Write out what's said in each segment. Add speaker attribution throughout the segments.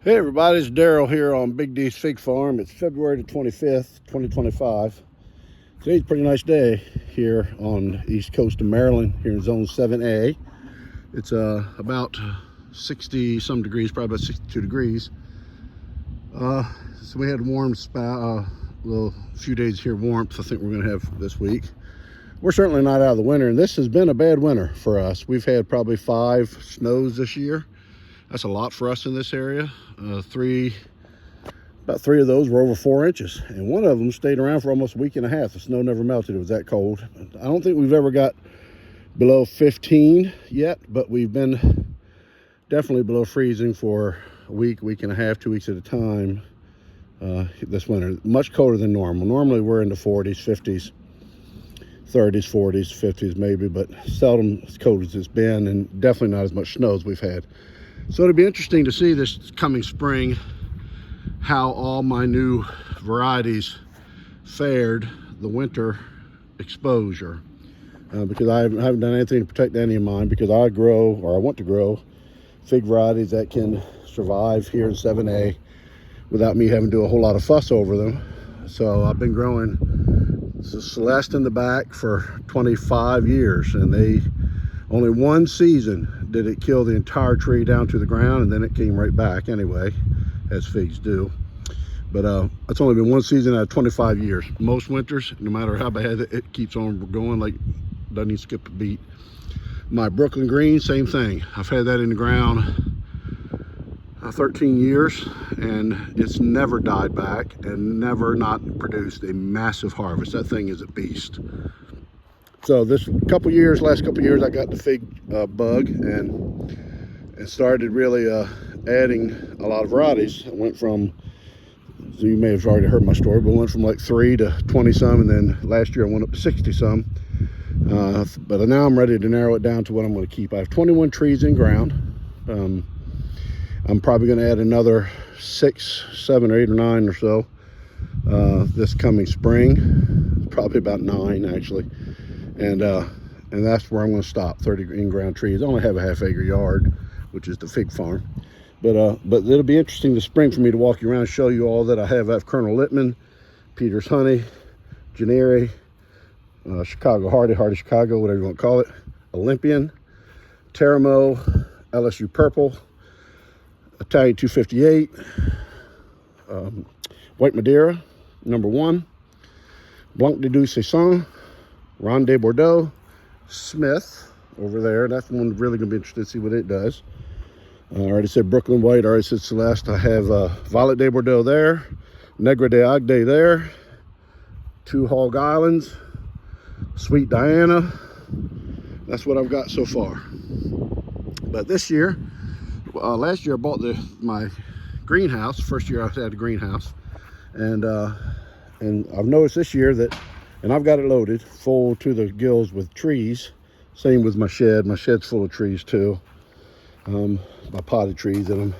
Speaker 1: Hey everybody, it's Daryl here on Big D's Fig Farm. It's February the 25th, 2025. Today's a pretty nice day here on the east coast of Maryland, here in zone 7A. It's about 60 some degrees, probably about 62 degrees. So we had warm little few days here warmth I think we're gonna have this week. We're certainly not out of the winter, and this has been a bad winter for us. We've had probably 5 snows this year. That's a lot for us in this area. About three of those were over 4 inches, and one of them stayed around for almost a week and a half. The snow never melted. It was that cold. I don't think we've ever got below 15 yet, but we've been definitely below freezing for a week and a half, 2 weeks at a time this winter. Much colder than normal. Normally we're in the 40s, 50s, 30s, 40s, 50s maybe, but seldom as cold as it's been, and definitely not as much snow as we've had. So it'll be interesting to see this coming spring how all my new varieties fared the winter exposure, because I haven't done anything to protect any of mine, because I grow, or I want to grow, fig varieties that can survive here in 7A without me having to do a whole lot of fuss over them. So I've been growing Celeste in the back for 25 years, and only one season did it kill the entire tree down to the ground, and then it came right back anyway, as figs do. But it's only been one season out of 25 years. Most winters, no matter how bad it keeps on going, like doesn't even skip a beat. My Brooklyn green, same thing. I've had that in the ground 13 years, and it's never died back and never not produced a massive harvest. That thing is a beast. So last couple years, I got the fig bug and started really adding a lot of varieties. I went from, so you may have already heard my story, but I went from like 3 to 20 some, and then last year I went up to 60 some. But now I'm ready to narrow it down to what I'm going to keep. I have 21 trees in ground. I'm probably going to add another 6, 7, or 8 or 9 or so this coming spring. Probably about 9 actually. And that's where I'm going to stop. 30 in-ground trees. I only have a half-acre yard, which is the fig farm. But it'll be interesting this spring for me to walk you around and show you all that I have. I have Colonel Littman, Peter's Honey, Janeri, Chicago Hardy Chicago, whatever you want to call it, Olympian, Teramo, LSU Purple, Italian 258, White Madeira, number 1, Blanc de Deux Saison, Ronde Bordeaux, Smith over there. That's one really going to be interested to see what it does. I already said Brooklyn White. I already said Celeste. I have Violet de Bordeaux there, Negra de Agde there, 2 Hog Islands, Sweet Diana. That's what I've got so far. But this year, last year I bought my greenhouse. First year I had a greenhouse, and I've noticed this year that. And I've got it loaded full to the gills with trees. Same with my shed. My shed's full of trees too. My potted trees, and I'm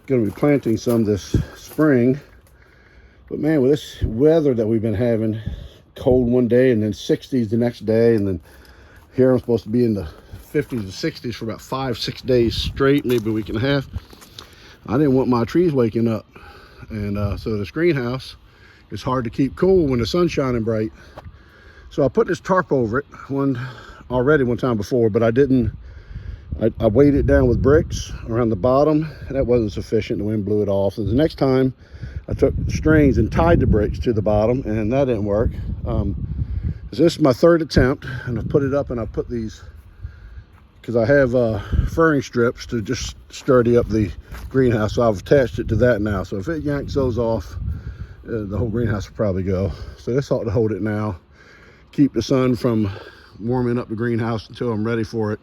Speaker 1: going to be planting some this spring. But man, with this weather that we've been having, cold one day and then 60s the next day, and then here I'm supposed to be in the 50s and 60s for about 5-6 days straight, maybe a week and a half. I didn't want my trees waking up, and so this greenhouse, it's hard to keep cool when the sun's shining bright. So I put this tarp over it one time before, but I didn't. I weighed it down with bricks around the bottom, and that wasn't sufficient. The wind blew it off. So the next time I took strings and tied the bricks to the bottom, and that didn't work. So this is my 3rd attempt, and I put it up, and I put these, because I have furring strips to just sturdy up the greenhouse. So I've attached it to that now. So if it yanks those off, the whole greenhouse will probably go. So this ought to hold it now, keep the sun from warming up the greenhouse until I'm ready for it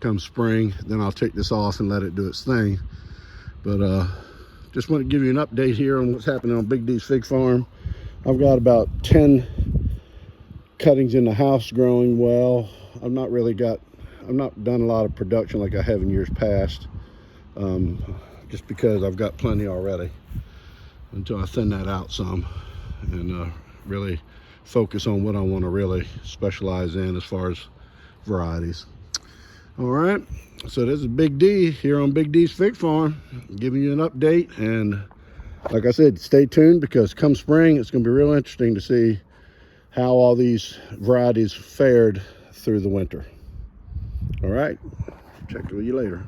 Speaker 1: come spring. Then I'll take this off and let it do its thing. But just want to give you an update here on what's happening on Big D's Fig Farm. I've got about 10 cuttings in the house growing well. I've not done a lot of production like I have in years past, just because I've got plenty already, until I thin that out some and really focus on what I want to really specialize in as far as varieties. All right, so this is Big D here on Big D's Fig Farm. giving you an update. And like I said, stay tuned, because come spring, it's going to be real interesting to see how all these varieties fared through the winter. All right, check with you later.